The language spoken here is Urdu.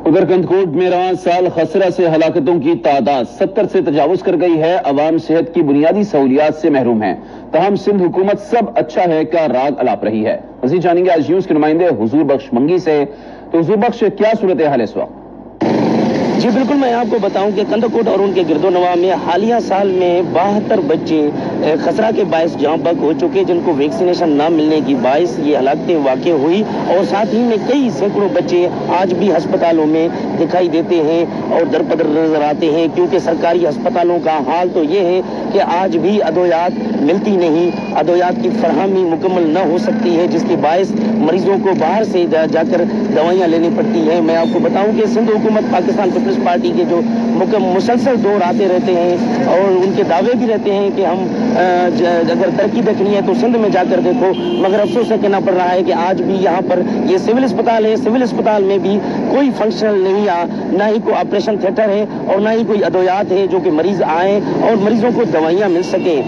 ادھر گندکوٹ میں رواں سال خسرہ سے ہلاکتوں کی تعداد 70 سے تجاوز کر گئی ہے۔ عوام صحت کی بنیادی سہولیات سے محروم ہیں، تاہم سندھ حکومت سب اچھا ہے کا راگ الاپ رہی ہے۔ مزید جانیں گے آج نیوز کے نمائندے حضور بخش منگی سے۔ تو حضور بخش، کیا صورتحال ہے اس وقت؟ جی بالکل، میں آپ کو بتاؤں کہ کندکوٹ اور ان کے گرد و نواح میں حالیہ سال میں 72 بچے خسرہ کے باعث جاں بحق ہو چکے، جن کو ویکسینیشن نہ ملنے کی باعث یہ ہلاکتیں واقع ہوئی، اور ساتھ ہی میں کئی سینکڑوں بچے آج بھی ہسپتالوں میں دکھائی دیتے ہیں اور درپدر نظر آتے ہیں، کیونکہ سرکاری ہسپتالوں کا حال تو یہ ہے کہ آج بھی ادویات ملتی نہیں، ادویات کی فراہمی مکمل نہ ہو سکتی ہے، جس کے باعث مریضوں کو باہر سے جا کر دوائیاں لینی پڑتی ہیں۔ میں آپ کو بتاؤں کہ سندھ حکومت پاکستان پیپلز پارٹی کے جو مسلسل دور آتے رہتے ہیں اور ان کے دعوے بھی رہتے ہیں کہ ہم اگر ترقی دیکھنی ہے تو سندھ میں جا کر دیکھو، مگر افسوس ہے کہنا پڑ رہا ہے کہ آج بھی یہاں پر یہ سول اسپتال ہے، سول اسپتال میں بھی کوئی فنکشنل نہیں، نہ ہی کوئی آپریشن تھیٹر ہے اور نہ ہی کوئی ادویات ہے جو کہ مریض آئیں اور مریضوں کو دوائیاں مل سکیں۔